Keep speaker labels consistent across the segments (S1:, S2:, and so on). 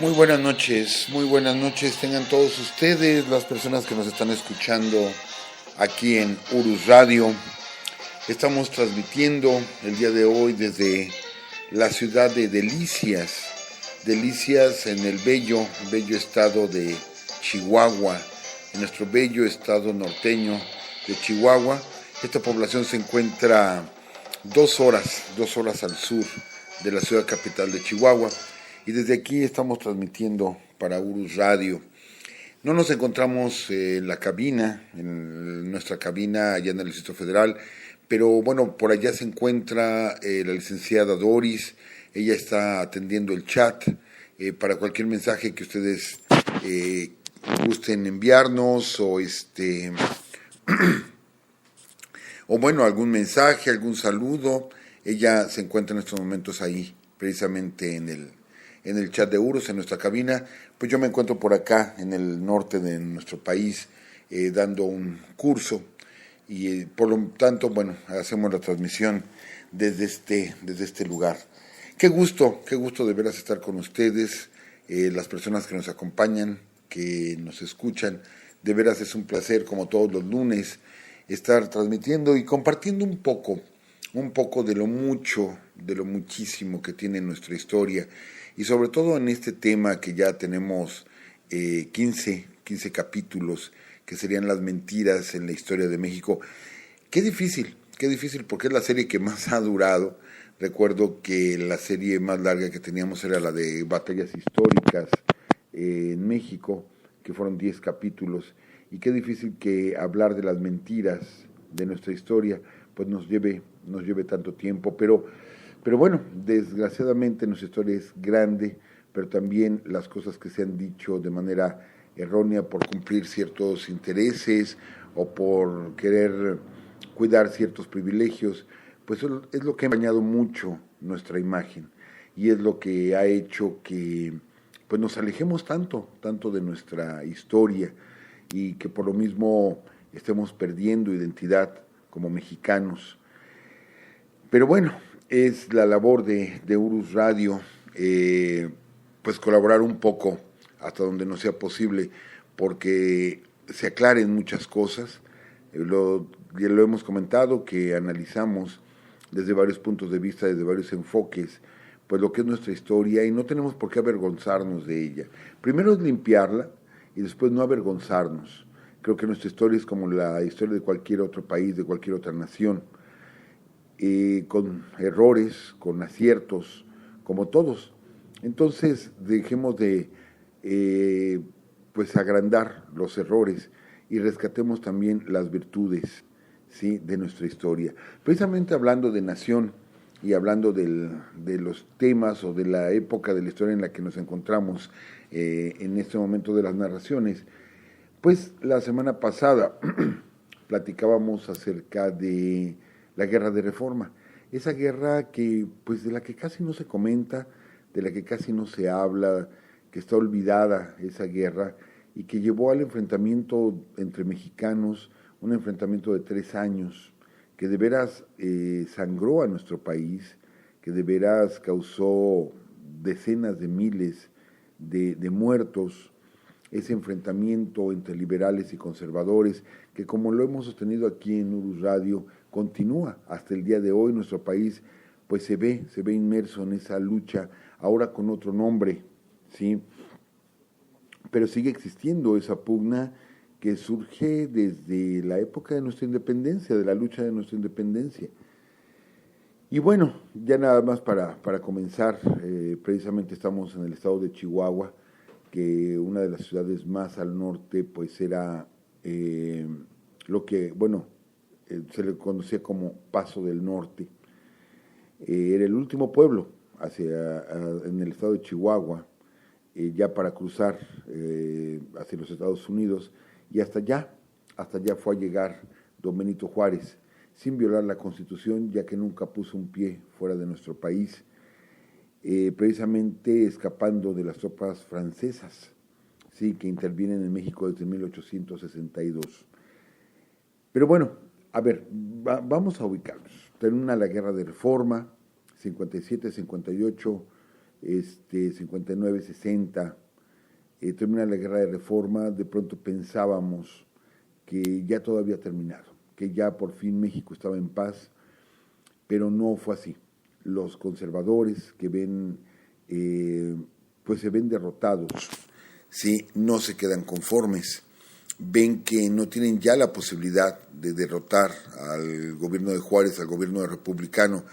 S1: Muy buenas noches tengan todos ustedes, las personas que nos están escuchando aquí en Urus Radio. Estamos transmitiendo el día de hoy desde la ciudad de Delicias en el bello estado de Chihuahua, en nuestro bello estado norteño de Chihuahua. Esta población se encuentra 2 horas al sur de la ciudad capital de Chihuahua. Y desde aquí estamos transmitiendo para Urus Radio. No nos encontramos en la cabina, en nuestra cabina allá en el Distrito Federal, pero bueno, por allá se encuentra la licenciada Doris. Ella está atendiendo el chat para cualquier mensaje que ustedes gusten enviarnos o bueno, algún mensaje, algún saludo. Ella se encuentra en estos momentos ahí, precisamente en el chat de Urus, en nuestra cabina. Pues yo me encuentro por acá, en el norte de nuestro país, dando un curso, y por lo tanto, bueno, hacemos la transmisión desde este lugar. Qué gusto de veras estar con ustedes, las personas que nos acompañan, que nos escuchan. De veras es un placer, como todos los lunes, estar transmitiendo y compartiendo un poco de lo muchísimo que tiene nuestra historia, y sobre todo en este tema que ya tenemos 15 capítulos, que serían las mentiras en la historia de México. Qué difícil, porque es la serie que más ha durado. Recuerdo que la serie más larga que teníamos era la de batallas históricas en México, que fueron 10 capítulos, y qué difícil que hablar de las mentiras de nuestra historia pues nos lleve tanto tiempo, pero bueno, desgraciadamente nuestra historia es grande, pero también las cosas que se han dicho de manera errónea por cumplir ciertos intereses o por querer cuidar ciertos privilegios, pues es lo que ha empañado mucho nuestra imagen, y es lo que ha hecho que pues nos alejemos tanto de nuestra historia, y que por lo mismo estemos perdiendo identidad como mexicanos. Pero bueno, es la labor de Urus Radio, pues colaborar un poco hasta donde no sea posible, porque se aclaren muchas cosas. Ya lo hemos comentado, que analizamos desde varios puntos de vista, desde varios enfoques, pues lo que es nuestra historia, y no tenemos por qué avergonzarnos de ella. Primero es limpiarla y después no avergonzarnos. Creo que nuestra historia es como la historia de cualquier otro país, de cualquier otra nación, con errores, con aciertos, como todos. Entonces dejemos de pues agrandar los errores y rescatemos también las virtudes, ¿sí?, de nuestra historia. Precisamente hablando de nación y hablando de los temas o de la época de la historia en la que nos encontramos en este momento de las narraciones, pues la semana pasada platicábamos acerca de la guerra de Reforma, esa guerra que pues de la que casi no se comenta, de la que casi no se habla, que está olvidada esa guerra, y que llevó al enfrentamiento entre mexicanos, un enfrentamiento de 3 años, que de veras sangró a nuestro país, que de veras causó decenas de miles de muertos, ese enfrentamiento entre liberales y conservadores, que como lo hemos sostenido aquí en Urus Radio, continúa hasta el día de hoy. Nuestro país pues se ve inmerso en esa lucha, ahora con otro nombre, ¿sí? Pero sigue existiendo esa pugna que surge desde la época de nuestra independencia, de la lucha de nuestra independencia. Y bueno, ya nada más para comenzar, precisamente estamos en el estado de Chihuahua, que una de las ciudades más al norte pues era lo que, bueno, se le conocía como Paso del Norte. Era el último pueblo en el estado de Chihuahua, ya para cruzar hacia los Estados Unidos, y hasta allá fue a llegar don Benito Juárez, sin violar la Constitución, ya que nunca puso un pie fuera de nuestro país, precisamente escapando de las tropas francesas, sí, que intervienen en México desde 1862. Pero bueno, a ver, vamos a ubicarnos. Termina la guerra de Reforma, 57, 58, 59, 60, termina la guerra de reforma, de pronto pensábamos que ya todo había terminado, que ya por fin México estaba en paz, pero no fue así. Los conservadores que ven, pues se ven derrotados, ¿sí? No se quedan conformes, ven que no tienen ya la posibilidad de derrotar al gobierno de Juárez, al gobierno republicano.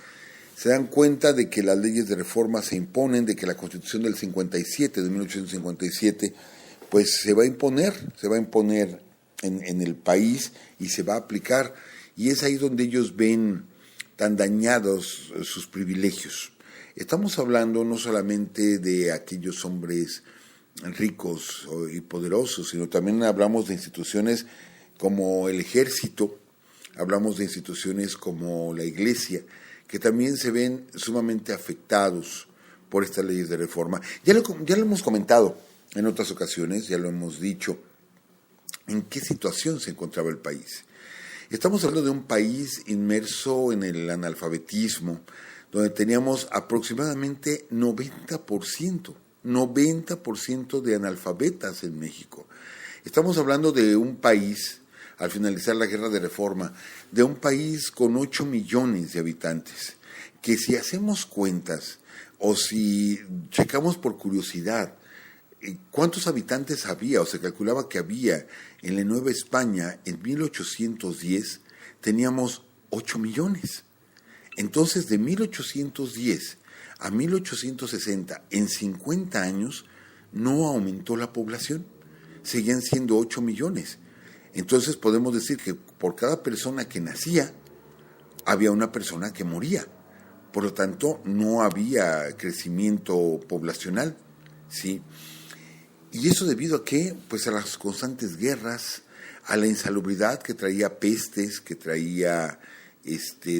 S1: Se dan cuenta de que las leyes de reforma se imponen, de que la Constitución del 57, de 1857, pues se va a imponer en el país y se va a aplicar. Y es ahí donde ellos ven tan dañados sus privilegios. Estamos hablando no solamente de aquellos hombres ricos y poderosos, sino también hablamos de instituciones como el ejército, hablamos de instituciones como la iglesia, que también se ven sumamente afectados por estas leyes de reforma. Ya lo hemos comentado en otras ocasiones, ya lo hemos dicho, en qué situación se encontraba el país. Estamos hablando de un país inmerso en el analfabetismo, donde teníamos aproximadamente 90% de analfabetas en México. Estamos hablando de un país, al finalizar la guerra de reforma, de un país con 8 millones de habitantes, que si hacemos cuentas o si checamos por curiosidad cuántos habitantes había o se calculaba que había en la Nueva España en 1810, teníamos 8 millones. Entonces, de 1810 a 1860, en 50 años, no aumentó la población, seguían siendo 8 millones. Entonces podemos decir que por cada persona que nacía, había una persona que moría. Por lo tanto, no había crecimiento poblacional, ¿sí? Y eso debido a qué? Pues a las constantes guerras, a la insalubridad que traía pestes, que traía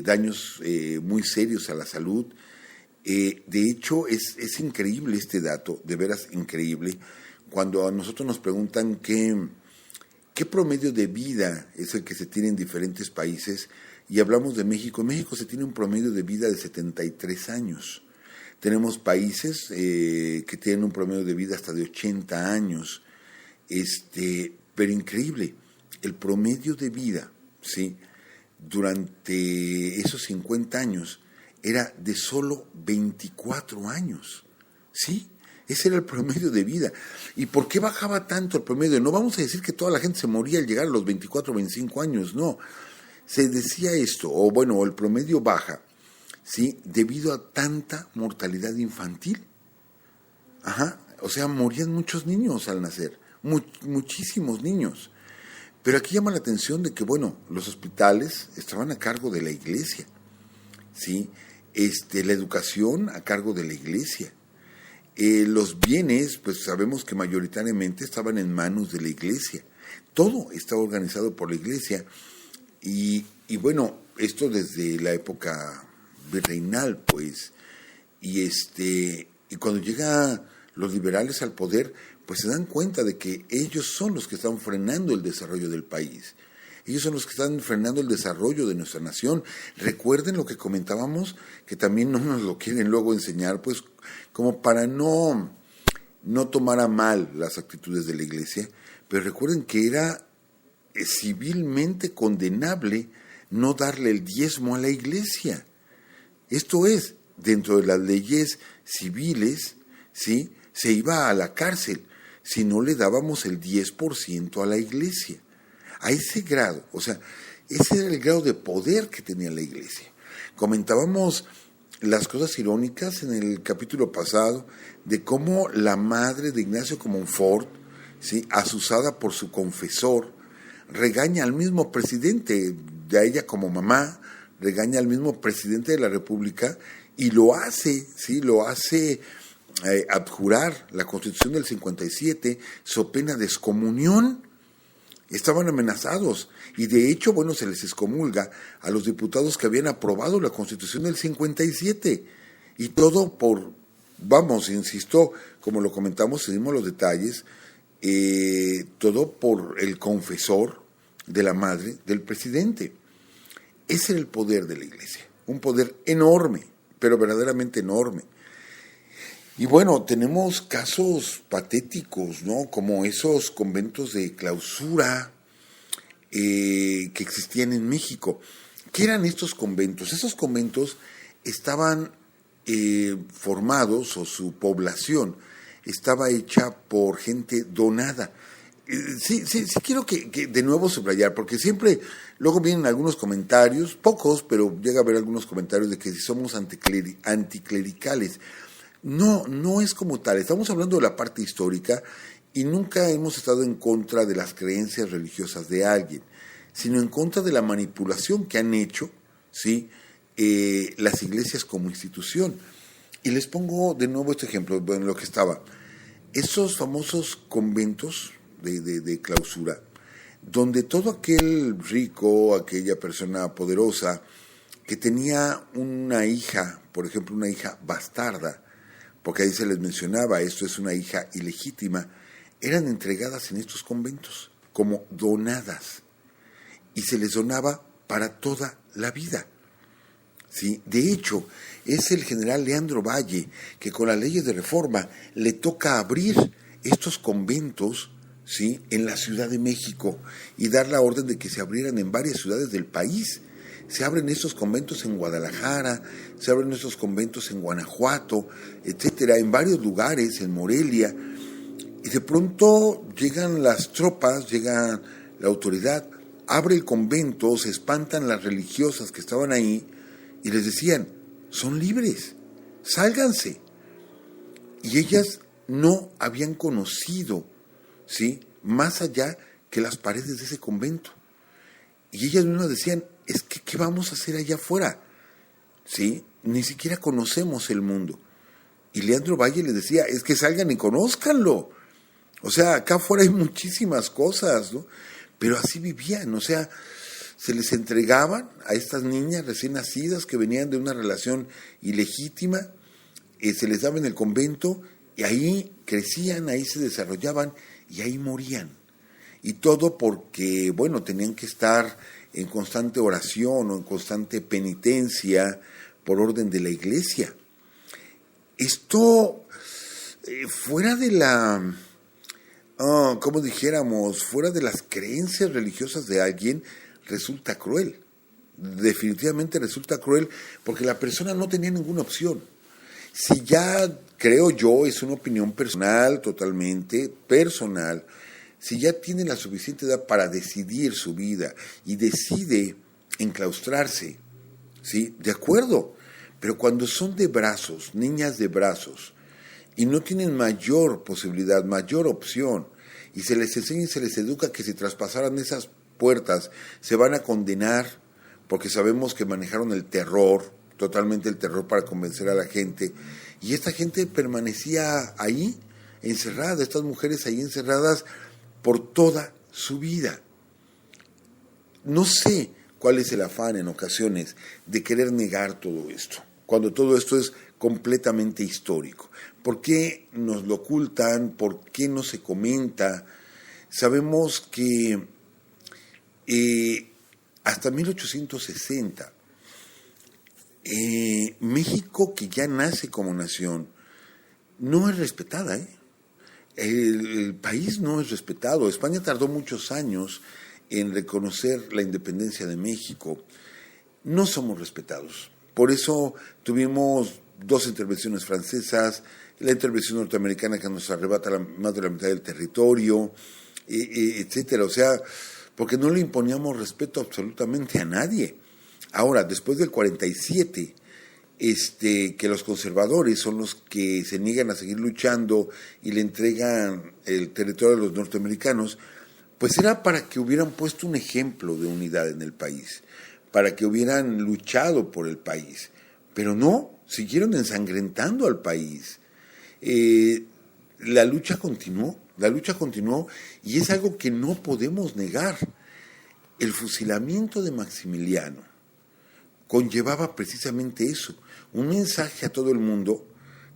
S1: daños muy serios a la salud. De hecho, es increíble este dato, de veras increíble, cuando a nosotros nos preguntan ¿qué promedio de vida es el que se tiene en diferentes países? Y hablamos de México. En México se tiene un promedio de vida de 73 años. Tenemos países que tienen un promedio de vida hasta de 80 años. Pero increíble, el promedio de vida, ¿sí?, durante esos 50 años era de solo 24 años. ¿Sí? Ese era el promedio de vida. ¿Y por qué bajaba tanto el promedio? No vamos a decir que toda la gente se moría al llegar a los 24 o 25 años, no. Se decía esto, o el promedio baja, ¿sí?, debido a tanta mortalidad infantil. O sea, morían muchos niños al nacer, muchísimos niños. Pero aquí llama la atención de que, los hospitales estaban a cargo de la iglesia, ¿sí? La educación a cargo de la iglesia. Los bienes, pues sabemos que mayoritariamente estaban en manos de la iglesia. Todo estaba organizado por la iglesia. Y esto desde la época virreinal, pues. Y cuando llegan los liberales al poder, pues se dan cuenta de que ellos son los que están frenando el desarrollo del país. Ellos son los que están frenando el desarrollo de nuestra nación. Recuerden lo que comentábamos, que también no nos lo quieren luego enseñar, pues como para no tomar a mal las actitudes de la iglesia, pero recuerden que era civilmente condenable no darle el diezmo a la iglesia. Esto es, dentro de las leyes civiles, ¿sí?, se iba a la cárcel si no le dábamos el 10% a la iglesia. A ese grado, o sea, ese era el grado de poder que tenía la iglesia. Comentábamos las cosas irónicas en el capítulo pasado de cómo la madre de Ignacio Comonfort, ¿sí?, asusada por su confesor, regaña al mismo presidente, de ella como mamá, regaña al mismo presidente de la República y lo hace abjurar la Constitución del 57 so pena de excomunión. Estaban amenazados y de hecho, se les excomulga a los diputados que habían aprobado la Constitución del 57 y todo por, insisto, como lo comentamos, seguimos los detalles, todo por el confesor de la madre del presidente. Ese era el poder de la iglesia, un poder enorme, pero verdaderamente enorme. Y bueno, tenemos casos patéticos, ¿no? Como esos conventos de clausura que existían en México. ¿Qué eran estos conventos? Esos conventos estaban formados, o su población estaba hecha por gente donada. Sí quiero que de nuevo subrayar, porque siempre, luego vienen algunos comentarios, pocos, pero llega a haber algunos comentarios de que si somos anticlericales. No es como tal, estamos hablando de la parte histórica y nunca hemos estado en contra de las creencias religiosas de alguien, sino en contra de la manipulación que han hecho, ¿sí? Las iglesias como institución. Y les pongo de nuevo este ejemplo, en lo que estaba. Esos famosos conventos de clausura, donde todo aquel rico, aquella persona poderosa, que tenía una hija, por ejemplo, una hija bastarda, porque ahí se les mencionaba, esto es una hija ilegítima, eran entregadas en estos conventos como donadas y se les donaba para toda la vida. ¿Sí? De hecho, es el general Leandro Valle que con las leyes de reforma le toca abrir estos conventos, ¿sí?, en la Ciudad de México y dar la orden de que se abrieran en varias ciudades del país. Se abren estos conventos en Guadalajara, se abren estos conventos en Guanajuato, etcétera, en varios lugares, en Morelia, y de pronto llegan las tropas, llega la autoridad, abre el convento, se espantan las religiosas que estaban ahí y les decían, son libres, sálganse. Y ellas no habían conocido, ¿sí?, más allá que las paredes de ese convento. Y ellas mismas decían, es que ¿qué vamos a hacer allá afuera? ¿Sí? Ni siquiera conocemos el mundo. Y Leandro Valle les decía, es que salgan y conózcanlo. O sea, acá afuera hay muchísimas cosas, ¿no? Pero así vivían, o sea, se les entregaban a estas niñas recién nacidas que venían de una relación ilegítima, se les daba en el convento y ahí crecían, ahí se desarrollaban y ahí morían. Y todo porque, bueno, tenían que estar en constante oración o en constante penitencia por orden de la iglesia. Esto, fuera de la, como dijéramos, fuera de las creencias religiosas de alguien, resulta cruel. Definitivamente resulta cruel porque la persona no tenía ninguna opción. Si ya, creo yo, es una opinión personal, totalmente personal, si ya tiene la suficiente edad para decidir su vida y decide enclaustrarse, ¿sí?, de acuerdo, pero cuando son de brazos, niñas de brazos, y no tienen mayor posibilidad, mayor opción, y se les enseña y se les educa que si traspasaran esas puertas se van a condenar, porque sabemos que manejaron el terror, totalmente el terror para convencer a la gente, y esta gente permanecía ahí, encerrada, estas mujeres ahí encerradas por toda su vida. No sé cuál es el afán en ocasiones de querer negar todo esto, cuando todo esto es completamente histórico. ¿Por qué nos lo ocultan? ¿Por qué no se comenta? Sabemos que hasta 1860, México, que ya nace como nación, no es respetada, El país no es respetado. España tardó muchos años en reconocer la independencia de México. No somos respetados. Por eso tuvimos 2 intervenciones francesas, la intervención norteamericana que nos arrebata más de la mitad del territorio, etcétera. O sea, porque no le imponíamos respeto absolutamente a nadie. Ahora, después del 47, que los conservadores son los que se niegan a seguir luchando y le entregan el territorio a los norteamericanos, pues era para que hubieran puesto un ejemplo de unidad en el país, para que hubieran luchado por el país, pero no, siguieron ensangrentando al país. La lucha continuó y es algo que no podemos negar. El fusilamiento de Maximiliano conllevaba precisamente eso, un mensaje a todo el mundo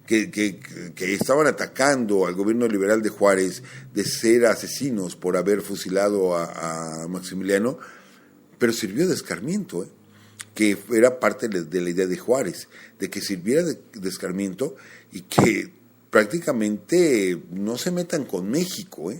S1: que estaban atacando al gobierno liberal de Juárez de ser asesinos por haber fusilado a Maximiliano, pero sirvió de escarmiento, que era parte de la idea de Juárez, de que sirviera de escarmiento y que prácticamente no se metan con México,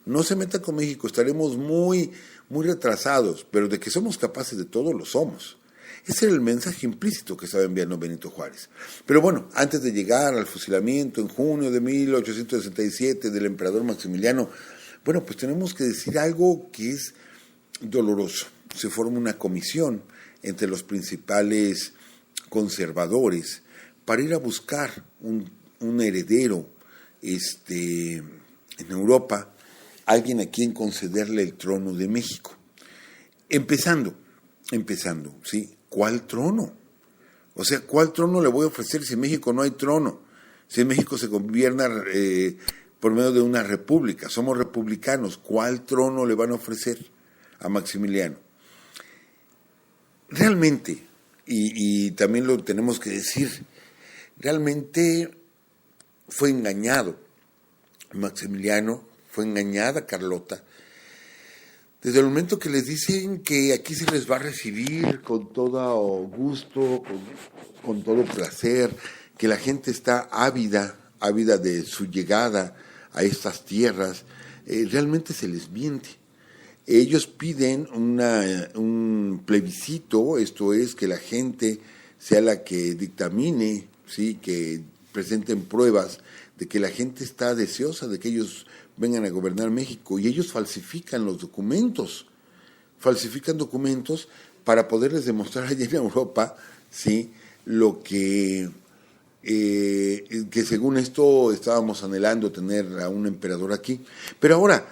S1: no se metan con México, estaremos muy, muy retrasados, pero de que somos capaces de todo, lo somos. Ese era el mensaje implícito que estaba enviando Benito Juárez. Pero bueno, antes de llegar al fusilamiento en junio de 1867 del emperador Maximiliano, bueno, pues tenemos que decir algo que es doloroso. Se forma una comisión entre los principales conservadores para ir a buscar un heredero en Europa, alguien a quien concederle el trono de México. Empezando, ¿sí? ¿Cuál trono? O sea, ¿cuál trono le voy a ofrecer si en México no hay trono? Si en México se gobierna por medio de una república, somos republicanos, ¿cuál trono le van a ofrecer a Maximiliano? Realmente, y también lo tenemos que decir, realmente fue engañado Maximiliano, fue engañada Carlota, desde el momento que les dicen que aquí se les va a recibir con todo gusto, con todo placer, que la gente está ávida de su llegada a estas tierras, realmente se les miente. Ellos piden un plebiscito, esto es, que la gente sea la que dictamine, ¿sí? Que presenten pruebas de que la gente está deseosa de que ellos vengan a gobernar México, y ellos falsifican documentos para poderles demostrar allá en Europa, ¿sí? Lo que según esto estábamos anhelando tener a un emperador aquí. Pero ahora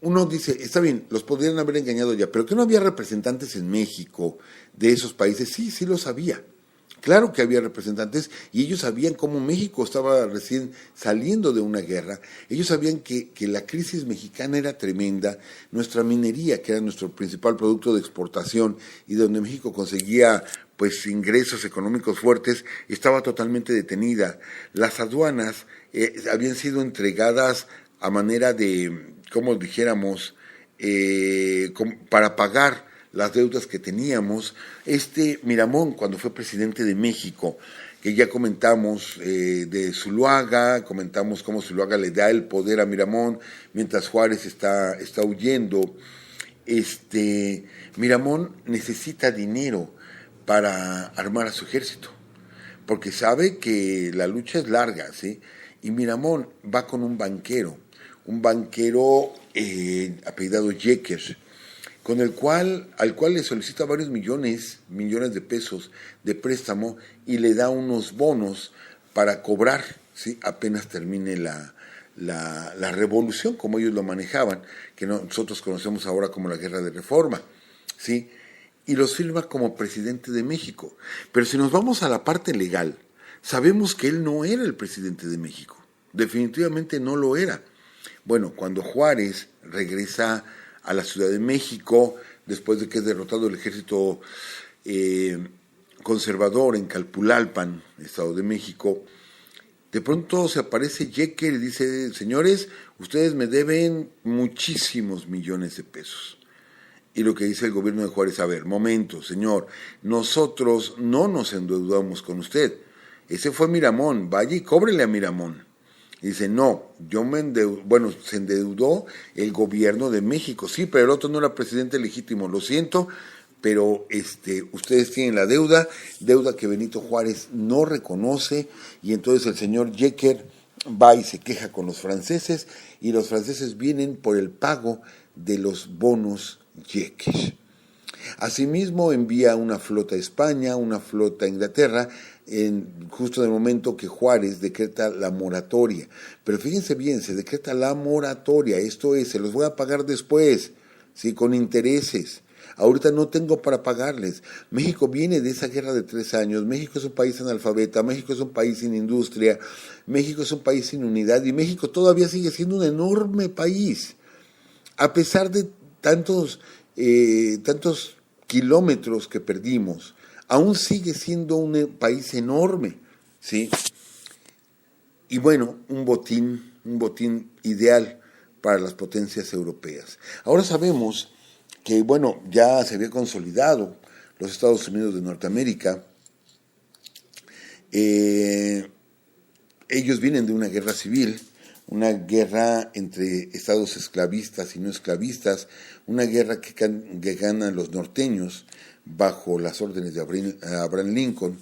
S1: uno dice, está bien, los podrían haber engañado ya, pero que no había representantes en México de esos países. Sí, sí los había. Claro que había representantes, y ellos sabían cómo México estaba recién saliendo de una guerra. Ellos sabían que la crisis mexicana era tremenda. Nuestra minería, que era nuestro principal producto de exportación y donde México conseguía pues ingresos económicos fuertes, estaba totalmente detenida. Las aduanas habían sido entregadas a manera de, como dijéramos, para pagar las deudas que teníamos. Miramón, cuando fue presidente de México, que ya comentamos de Zuluaga, comentamos cómo Zuluaga le da el poder a Miramón mientras Juárez está huyendo. Miramón necesita dinero para armar a su ejército, porque sabe que la lucha es larga, ¿sí? Y Miramón va con un banquero apellidado Jeker, al cual le solicita varios millones de pesos de préstamo y le da unos bonos para cobrar, ¿sí? Apenas termine la revolución, como ellos lo manejaban, que nosotros conocemos ahora como la Guerra de Reforma, ¿sí? Y los firma como presidente de México. Pero si nos vamos a la parte legal, sabemos que él no era el presidente de México, definitivamente no lo era. Bueno, cuando Juárez regresa a la Ciudad de México, después de que es derrotado el ejército conservador en Calpulalpan, Estado de México, de pronto se aparece Jeker y dice, señores, ustedes me deben muchísimos millones de pesos. Y lo que dice el gobierno de Juárez, a ver, momento, señor, nosotros no nos endeudamos con usted. Ese fue Miramón, vaya y cóbrele a Miramón. Y dice, no, se endeudó el gobierno de México, sí, pero el otro no era presidente legítimo, lo siento, pero ustedes tienen la deuda que Benito Juárez no reconoce, y entonces el señor Jeker va y se queja con los franceses, y los franceses vienen por el pago de los bonos Jeker. Asimismo envía una flota a España, una flota a Inglaterra, justo en el momento que Juárez decreta la moratoria. Pero fíjense bien, se decreta la moratoria, esto es, se los voy a pagar después, ¿sí? Con intereses. Ahorita no tengo para pagarles. México viene de esa guerra de 3 años, México es un país analfabeta, México es un país sin industria, México es un país sin unidad, y México todavía sigue siendo un enorme país, a pesar de tantos kilómetros que perdimos, aún sigue siendo un país enorme, ¿sí? Y bueno, un botín ideal para las potencias europeas. Ahora sabemos que, bueno, ya se había consolidado los Estados Unidos de Norteamérica. ellos vienen de una guerra civil, una guerra entre estados esclavistas y no esclavistas, una guerra que ganan los norteños bajo las órdenes de Abraham Lincoln.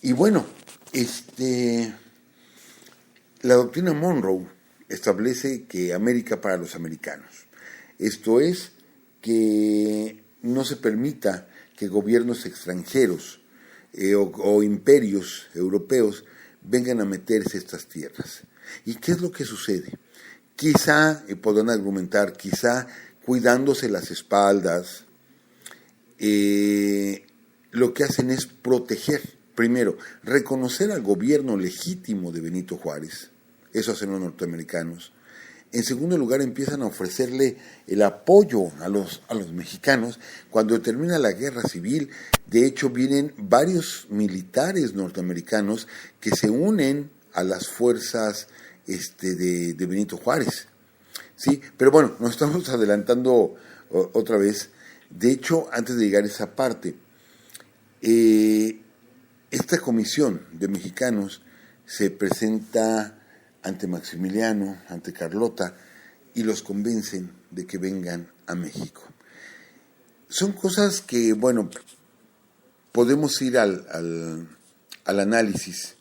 S1: Y bueno, la doctrina Monroe establece que América para los americanos. Esto es, que no se permita que gobiernos extranjeros o imperios europeos vengan a meterse a estas tierras. ¿Y qué es lo que sucede? Quizá, podrán argumentar, quizá cuidándose las espaldas, lo que hacen es proteger, primero, reconocer al gobierno legítimo de Benito Juárez, eso hacen los norteamericanos. En segundo lugar, empiezan a ofrecerle el apoyo a los mexicanos. Cuando termina la guerra civil, de hecho vienen varios militares norteamericanos que se unen a las fuerzas de Benito Juárez. ¿Sí? Pero bueno, nos estamos adelantando otra vez. De hecho, antes de llegar a esa parte, esta comisión de mexicanos se presenta ante Maximiliano, ante Carlota, y los convencen de que vengan a México. Son cosas que, bueno, podemos ir al análisis.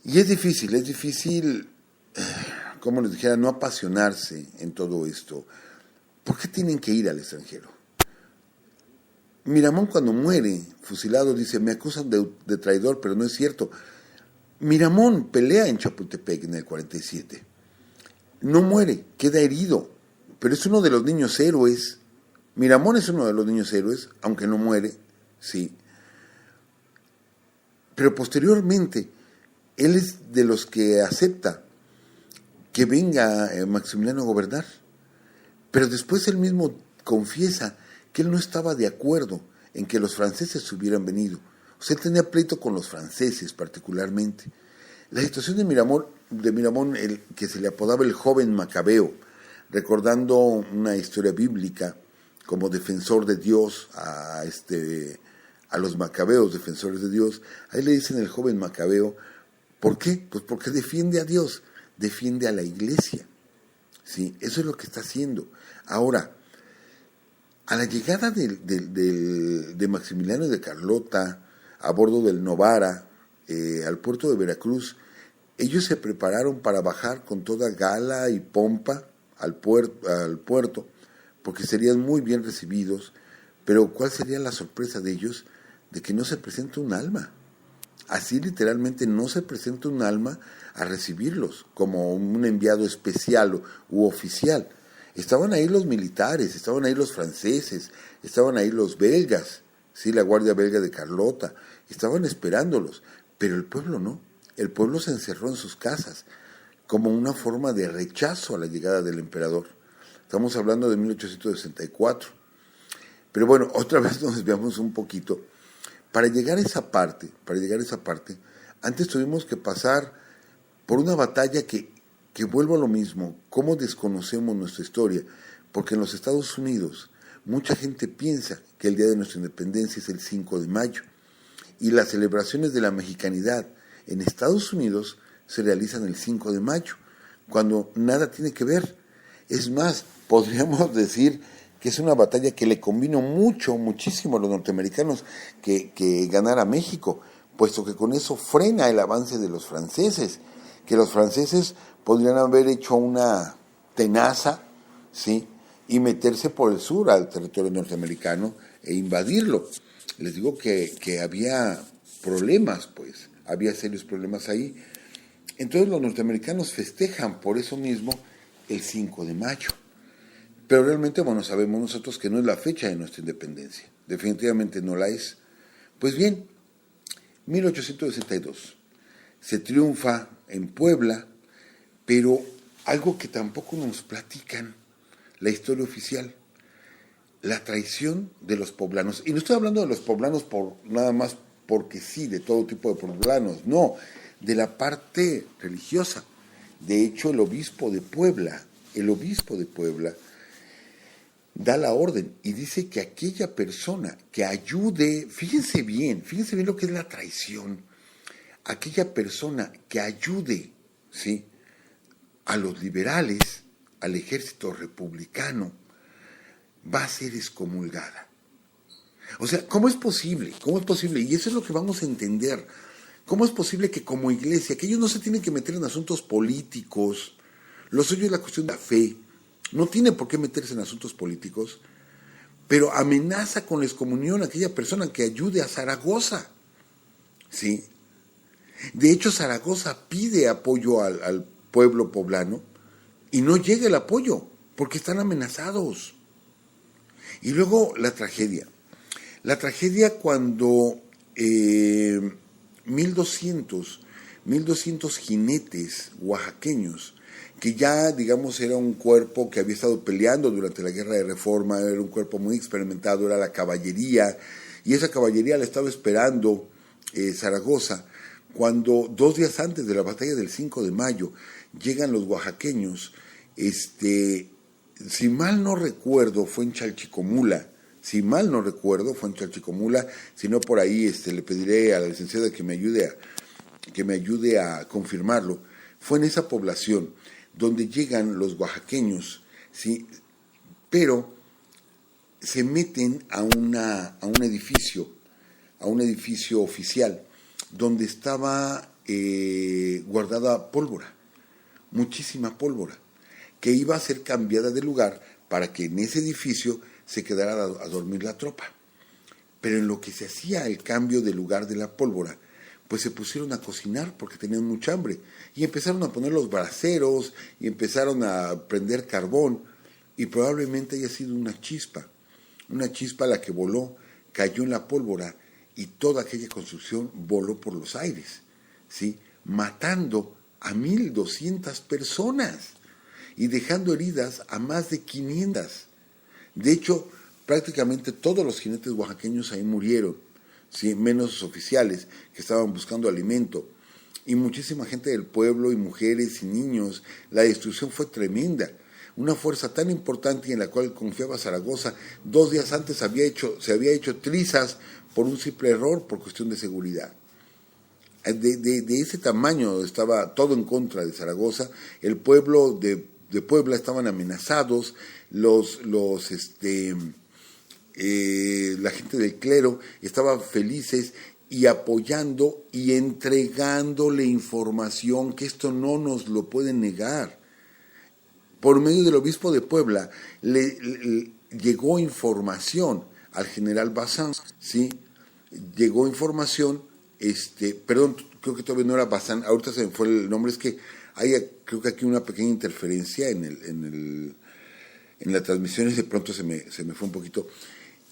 S1: Y es difícil, como les dijera, no apasionarse en todo esto. ¿Por qué tienen que ir al extranjero? Miramón, cuando muere fusilado, dice, me acusan de traidor, pero no es cierto. Miramón pelea en Chapultepec en el 47. No muere, queda herido, pero es uno de los niños héroes. Miramón es uno de los niños héroes, aunque no muere, sí. Pero posteriormente, él es de los que acepta que venga Maximiliano a gobernar. Pero después él mismo confiesa que él no estaba de acuerdo en que los franceses hubieran venido. O sea, él tenía pleito con los franceses particularmente. La situación de Miramón, el que se le apodaba el joven Macabeo, recordando una historia bíblica como defensor de Dios a los macabeos, defensores de Dios, ahí le dicen el joven Macabeo. ¿Por qué? Pues porque defiende a Dios, defiende a la iglesia. ¿Sí? Eso es lo que está haciendo. Ahora, a la llegada de Maximiliano y de Carlota a bordo del Novara al puerto de Veracruz, ellos se prepararon para bajar con toda gala y pompa al puerto, porque serían muy bien recibidos. Pero ¿cuál sería la sorpresa de ellos? De que no se presenta un alma. Así literalmente no se presenta un alma a recibirlos como un enviado especial u oficial. Estaban ahí los militares, estaban ahí los franceses, estaban ahí los belgas, sí, la guardia belga de Carlota, estaban esperándolos, pero el pueblo no. El pueblo se encerró en sus casas como una forma de rechazo a la llegada del emperador. Estamos hablando de 1864. Pero bueno, otra vez nos desviamos un poquito. Para llegar a esa parte, antes tuvimos que pasar por una batalla que vuelvo a lo mismo, cómo desconocemos nuestra historia, porque en los Estados Unidos mucha gente piensa que el día de nuestra independencia es el 5 de mayo, y las celebraciones de la mexicanidad en Estados Unidos se realizan el 5 de mayo, cuando nada tiene que ver. Es más, podríamos decir que es una batalla que le convino muchísimo a los norteamericanos que ganara México, puesto que con eso frena el avance de los franceses, que los franceses podrían haber hecho una tenaza, ¿sí?, y meterse por el sur al territorio norteamericano e invadirlo. Les digo que había problemas, pues, había serios problemas ahí. Entonces los norteamericanos festejan por eso mismo el 5 de mayo. Pero realmente, bueno, sabemos nosotros que no es la fecha de nuestra independencia. Definitivamente no la es. Pues bien, 1862. Se triunfa en Puebla, pero algo que tampoco nos platican, la historia oficial, la traición de los poblanos. Y no estoy hablando de los poblanos por nada más porque sí, de todo tipo de poblanos, no, de la parte religiosa. De hecho, el obispo de Puebla, da la orden y dice que aquella persona que ayude, fíjense bien lo que es la traición, aquella persona que ayude, ¿sí?, a los liberales, al ejército republicano, va a ser excomulgada. O sea, ¿cómo es posible? ¿Cómo es posible? Y eso es lo que vamos a entender. ¿Cómo es posible que como iglesia, que ellos no se tienen que meter en asuntos políticos, lo suyo es la cuestión de la fe, no tiene por qué meterse en asuntos políticos, pero amenaza con la excomunión a aquella persona que ayude a Zaragoza? ¿Sí? De hecho, Zaragoza pide apoyo al pueblo poblano y no llega el apoyo porque están amenazados. Y luego la tragedia. La tragedia cuando 1200 jinetes oaxaqueños, que ya, digamos, era un cuerpo que había estado peleando durante la Guerra de Reforma, era un cuerpo muy experimentado, era la caballería, y esa caballería la estaba esperando Zaragoza, cuando 2 días antes de la batalla del 5 de mayo llegan los oaxaqueños, si mal no recuerdo fue en Chalchicomula, si no por ahí le pediré a la licenciada que me ayude a confirmarlo. Fue en esa población donde llegan los oaxaqueños, ¿sí?, pero se meten a un edificio oficial donde estaba guardada pólvora, muchísima pólvora, que iba a ser cambiada de lugar para que en ese edificio se quedara a dormir la tropa. Pero en lo que se hacía el cambio de lugar de la pólvora, pues se pusieron a cocinar porque tenían mucha hambre y empezaron a poner los braseros y empezaron a prender carbón, y probablemente haya sido una chispa la que voló, cayó en la pólvora y toda aquella construcción voló por los aires, ¿sí?, matando a 1,200 personas y dejando heridas a más de 500. De hecho, prácticamente todos los jinetes oaxaqueños ahí murieron, ¿sí?, menos los oficiales que estaban buscando alimento, y muchísima gente del pueblo, y mujeres y niños. La destrucción fue tremenda. Una fuerza tan importante y en la cual confiaba Zaragoza, 2 días antes se había hecho trizas por un simple error, por cuestión de seguridad. De ese tamaño estaba todo en contra de Zaragoza. El pueblo de Puebla estaban amenazados, la gente del clero estaba felices y apoyando y entregándole información, que esto no nos lo pueden negar. Por medio del obispo de Puebla le llegó información al general Bazán, ¿sí? Llegó información, perdón, creo que todavía no era Bazán, ahorita se me fue el nombre, es que hay, creo que aquí una pequeña interferencia en las transmisiones, de pronto se me fue un poquito.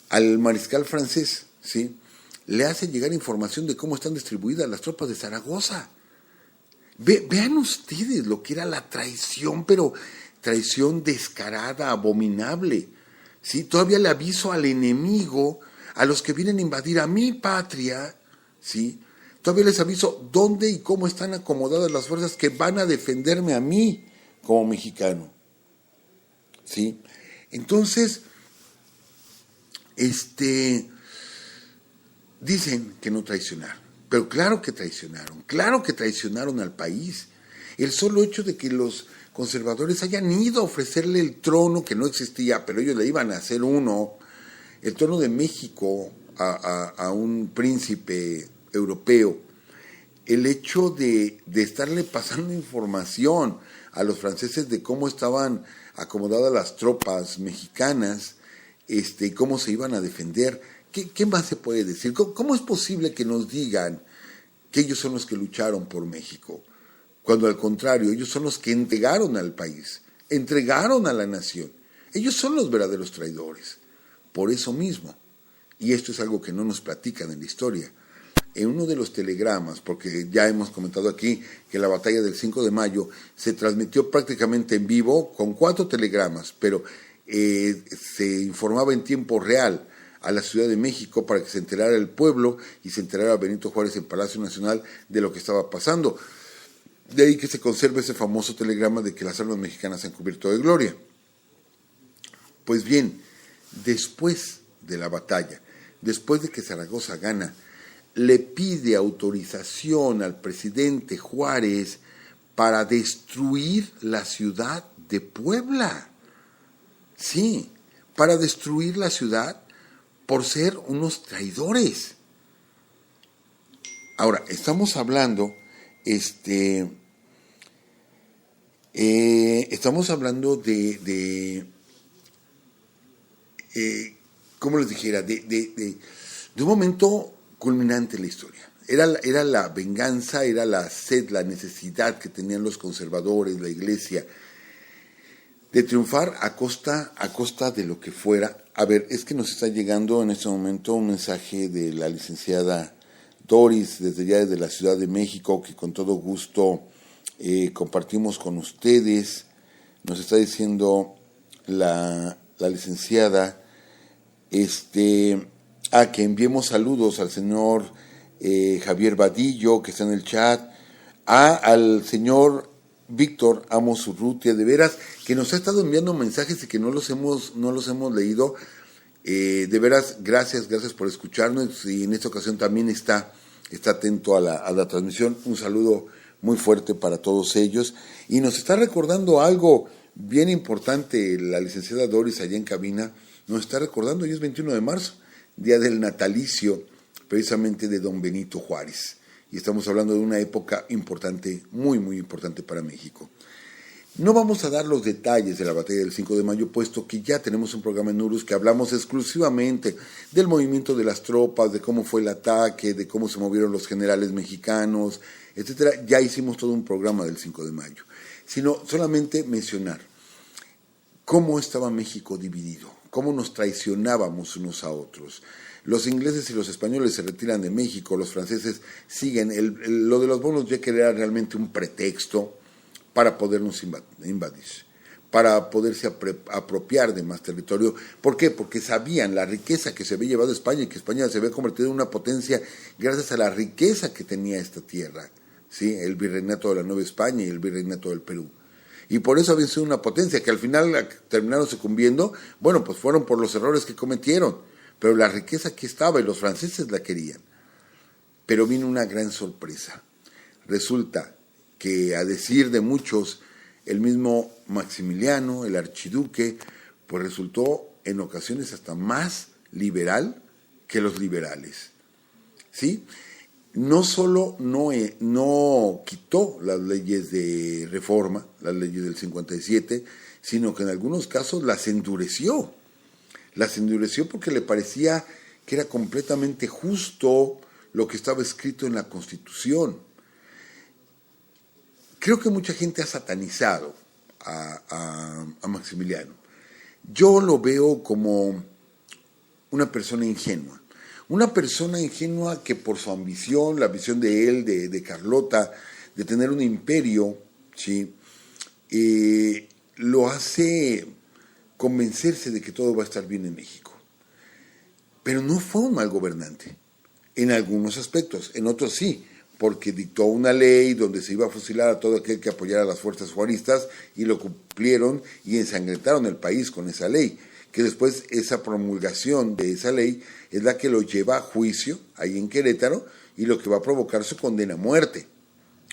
S1: Al mariscal francés, ¿sí?, le hace llegar información de cómo están distribuidas las tropas de Zaragoza. Vean ustedes lo que era la traición, pero traición descarada, abominable, ¿sí? Todavía le aviso al enemigo, a los que vienen a invadir a mi patria, ¿sí? Todavía les aviso dónde y cómo están acomodadas las fuerzas que van a defenderme a mí como mexicano, ¿sí? Entonces, dicen que no traicionaron, pero claro que traicionaron al país. El solo hecho de que los conservadores hayan ido a ofrecerle el trono, que no existía, pero ellos le iban a hacer el trono de México a un príncipe europeo, el hecho de estarle pasando información a los franceses de cómo estaban acomodadas las tropas mexicanas, y cómo se iban a defender. ¿Qué más se puede decir? ¿Cómo es posible que nos digan que ellos son los que lucharon por México, cuando al contrario, ellos son los que entregaron al país, entregaron a la nación? Ellos son los verdaderos traidores. Por eso mismo, y esto es algo que no nos platican en la historia, en uno de los telegramas, porque ya hemos comentado aquí que la batalla del 5 de mayo se transmitió prácticamente en vivo con 4 telegramas, pero se informaba en tiempo real a la Ciudad de México para que se enterara el pueblo y se enterara Benito Juárez en Palacio Nacional de lo que estaba pasando. De ahí que se conserva ese famoso telegrama de que las armas mexicanas se han cubierto de gloria. Pues bien, después de la batalla, después de que Zaragoza gana, le pide autorización al presidente Juárez para destruir la ciudad de Puebla. Sí, para destruir la ciudad por ser unos traidores. Ahora, estamos hablando, ¿cómo les dijera? De un momento culminante en la historia. Era la venganza, era la sed, la necesidad que tenían los conservadores, la iglesia, de triunfar a costa de lo que fuera. A ver, es que nos está llegando en este momento un mensaje de la licenciada Doris, desde la Ciudad de México, que con todo gusto compartimos con ustedes. Nos está diciendo la licenciada que enviemos saludos al señor Javier Vadillo, que está en el chat, al señor Víctor Amos Urrutia, de veras, que nos ha estado enviando mensajes y que no los hemos leído. De veras, gracias por escucharnos, y en esta ocasión también está atento a la transmisión. Un saludo muy fuerte para todos ellos, y nos está recordando algo bien importante la licenciada Doris allá en cabina. Nos está recordando, hoy es 21 de marzo, día del natalicio precisamente de don Benito Juárez, y estamos hablando de una época importante, muy muy importante para México. No vamos a dar los detalles de la batalla del 5 de mayo, puesto que ya tenemos un programa en Urus que hablamos exclusivamente del movimiento de las tropas, de cómo fue el ataque, de cómo se movieron los generales mexicanos, etcétera. Ya hicimos todo un programa del 5 de mayo, sino solamente mencionar cómo estaba México dividido, cómo nos traicionábamos unos a otros. Los ingleses y los españoles se retiran de México, los franceses siguen. Lo de los bonos ya que era realmente un pretexto para podernos invadir, para poderse apropiar de más territorio. ¿Por qué? Porque sabían la riqueza que se había llevado España, y que España se había convertido en una potencia gracias a la riqueza que tenía esta tierra, ¿sí? El virreinato de la Nueva España y el virreinato del Perú. Y por eso había sido una potencia que al final terminaron sucumbiendo. Bueno, pues fueron por los errores que cometieron, pero la riqueza aquí estaba y los franceses la querían. Pero vino una gran sorpresa. Resulta que, a decir de muchos, el mismo Maximiliano, el archiduque, pues resultó en ocasiones hasta más liberal que los liberales, ¿sí? No solo no quitó las leyes de reforma, las leyes del 57, sino que en algunos casos las endureció. Las endureció porque le parecía que era completamente justo lo que estaba escrito en la Constitución. Creo que mucha gente ha satanizado a Maximiliano. Yo lo veo como una persona ingenua. Una persona ingenua que por su ambición, la visión de él, de Carlota, de tener un imperio, ¿sí? Lo hace convencerse de que todo va a estar bien en México. Pero no fue un mal gobernante, en algunos aspectos, en otros sí, porque dictó una ley donde se iba a fusilar a todo aquel que apoyara a las fuerzas juaristas, y lo cumplieron y ensangrentaron el país con esa ley, que después esa promulgación de esa ley es la que lo lleva a juicio ahí en Querétaro, y lo que va a provocar su condena a muerte,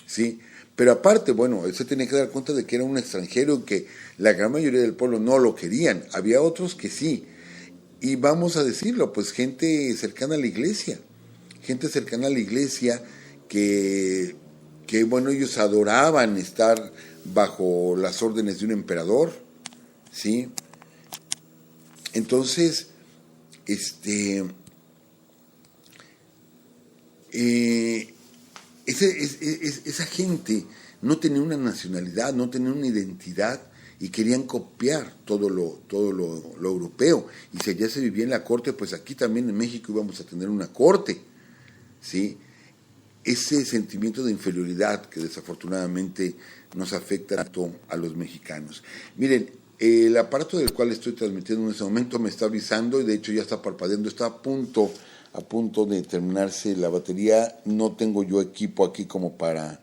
S1: ¿sí? Pero aparte, bueno, él se tenía que dar cuenta de que era un extranjero y que la gran mayoría del pueblo no lo querían. Había otros que sí, y vamos a decirlo, pues gente cercana a la iglesia, que bueno, ellos adoraban estar bajo las órdenes de un emperador, ¿sí? Entonces, esa gente no tenía una nacionalidad, no tenía una identidad, y querían copiar todo lo europeo. Y si allá se vivía en la corte, pues aquí también en México íbamos a tener una corte, ¿sí? Ese sentimiento de inferioridad que desafortunadamente nos afecta tanto a los mexicanos. Miren, el aparato del cual estoy transmitiendo en este momento me está avisando, y de hecho ya está parpadeando, está a punto de terminarse la batería. No tengo yo equipo aquí como para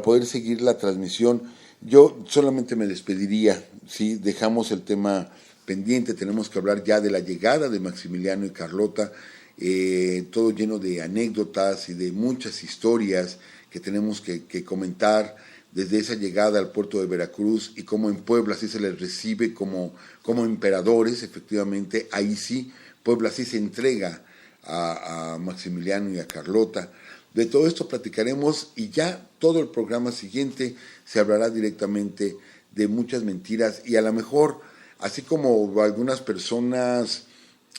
S1: poder seguir la transmisión. Yo solamente me despediría, ¿sí? Dejamos el tema pendiente, tenemos que hablar ya de la llegada de Maximiliano y Carlota, todo lleno de anécdotas y de muchas historias que tenemos que comentar desde esa llegada al puerto de Veracruz y cómo en Puebla sí se les recibe como emperadores, efectivamente, ahí sí, Puebla sí se entrega a Maximiliano y a Carlota. De todo esto platicaremos y ya todo el programa siguiente se hablará directamente de muchas mentiras y a lo mejor, así como algunas personas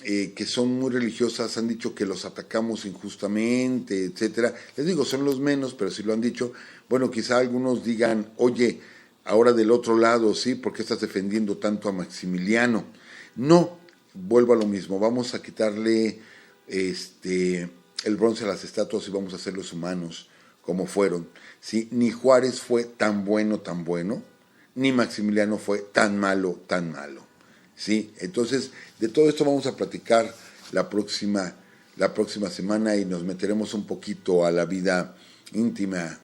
S1: que son muy religiosas han dicho que los atacamos injustamente, etcétera. Les digo, son los menos, pero si lo han dicho, bueno, quizá algunos digan, oye, ahora del otro lado, ¿sí? ¿Por qué estás defendiendo tanto a Maximiliano? No, vuelvo a lo mismo, vamos a quitarle el bronce a las estatuas y vamos a hacerlos humanos como fueron. ¿Sí? Ni Juárez fue tan bueno, ni Maximiliano fue tan malo, tan malo. ¿Sí? Entonces, de todo esto vamos a platicar la próxima semana y nos meteremos un poquito a la vida íntima